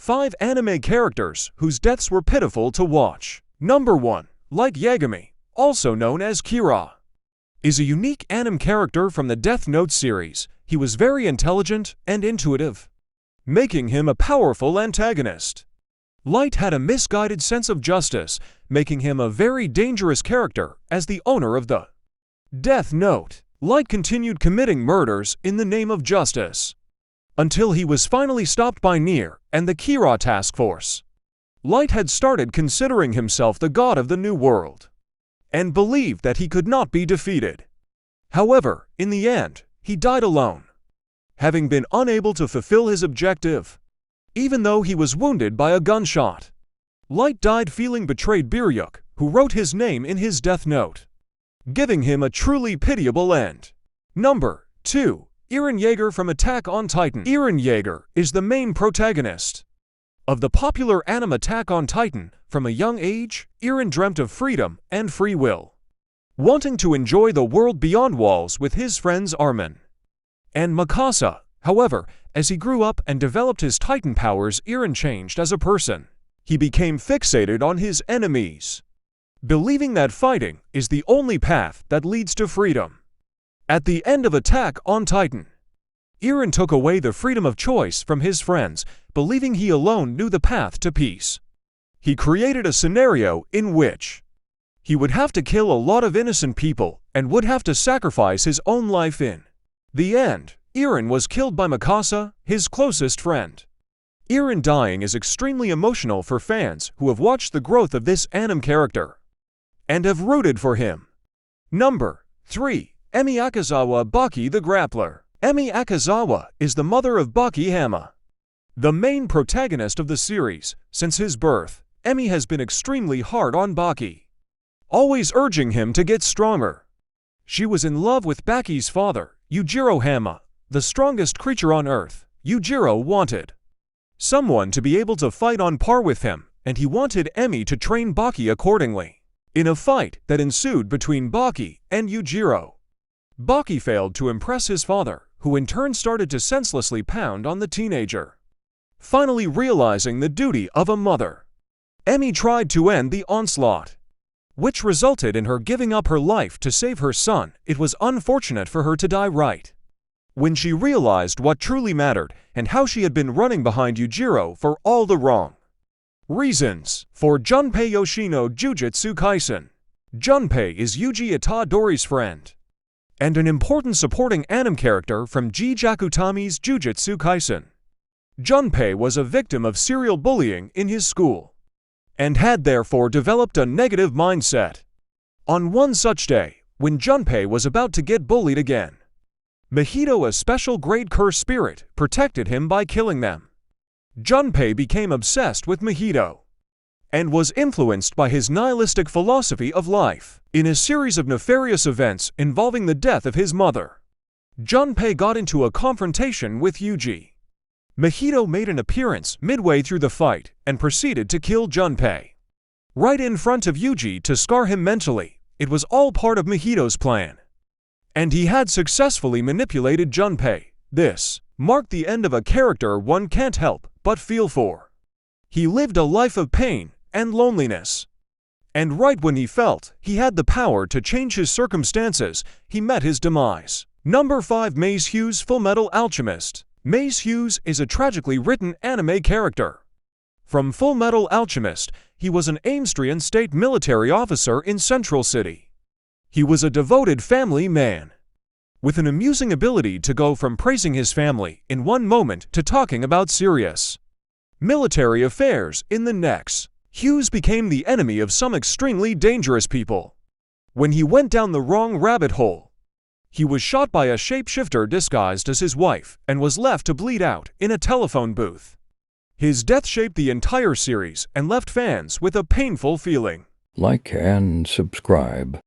5 anime characters whose deaths were pitiful to watch. Number 1. Light Yagami, also known as Kira, is a unique anime character from the Death Note series. He was very intelligent and intuitive, making him a powerful antagonist. Light had a misguided sense of justice, making him a very dangerous character as the owner of the Death Note. Light continued committing murders in the name of justice, until he was finally stopped by Nier and the Kira task force. Light had started considering himself the god of the new world, and believed that he could not be defeated. However, in the end, he died alone, having been unable to fulfill his objective, even though he was wounded by a gunshot. Light died feeling betrayed by Biryuk, who wrote his name in his death note, giving him a truly pitiable end. Number 2. Eren Yeager from Attack on Titan. Eren Yeager is the main protagonist of the popular anime Attack on Titan. From a young age, Eren dreamt of freedom and free will, wanting to enjoy the world beyond walls with his friends Armin and Mikasa. However, as he grew up and developed his Titan powers, Eren changed as a person. He became fixated on his enemies, believing that fighting is the only path that leads to freedom. At the end of Attack on Titan, Eren took away the freedom of choice from his friends, believing he alone knew the path to peace. He created a scenario in which he would have to kill a lot of innocent people and would have to sacrifice his own life. In the end, Eren was killed by Mikasa, his closest friend. Eren dying is extremely emotional for fans who have watched the growth of this anime character and have rooted for him. Number 3. Emi Akazawa Baki the Grappler. Emi Akazawa is the mother of Baki Hama, the main protagonist of the series. Since his birth, Emi has been extremely hard on Baki, always urging him to get stronger. She was in love with Baki's father, Yujiro Hama, the strongest creature on Earth. Yujiro wanted someone to be able to fight on par with him, and he wanted Emi to train Baki accordingly. In a fight that ensued between Baki and Yujiro, Baki failed to impress his father, who in turn started to senselessly pound on the teenager. Finally realizing the duty of a mother, Emi tried to end the onslaught, which resulted in her giving up her life to save her son. It was unfortunate for her to die right when she realized what truly mattered and how she had been running behind Yujiro for all the wrong reasons. For Junpei Yoshino Jujutsu Kaisen. Junpei is Yuji Itadori's friend and an important supporting anime character from Jakutami's Jujutsu Kaisen. Junpei was a victim of serial bullying in his school and had therefore developed a negative mindset. On one such day, when Junpei was about to get bullied again, Mahito, a special grade curse spirit, protected him by killing them. Junpei became obsessed with Mahito and was influenced by his nihilistic philosophy of life. In a series of nefarious events involving the death of his mother, Junpei got into a confrontation with Yuji. Mahito made an appearance midway through the fight and proceeded to kill Junpei right in front of Yuji to scar him mentally. It was all part of Mahito's plan, and he had successfully manipulated Junpei. This marked the end of a character one can't help but feel for. He lived a life of pain and loneliness, and right when he felt he had the power to change his circumstances, he met his demise. Number 5. Maze Hughes Fullmetal Alchemist. Maze Hughes is a tragically written anime character. From Fullmetal Alchemist, he was an Amstrian state military officer in Central City. He was a devoted family man, with an amusing ability to go from praising his family in one moment to talking about serious military affairs in the next. Hughes became the enemy of some extremely dangerous people when he went down the wrong rabbit hole. He was shot by a shapeshifter disguised as his wife and was left to bleed out in a telephone booth. His death shaped the entire series and left fans with a painful feeling. Like and subscribe.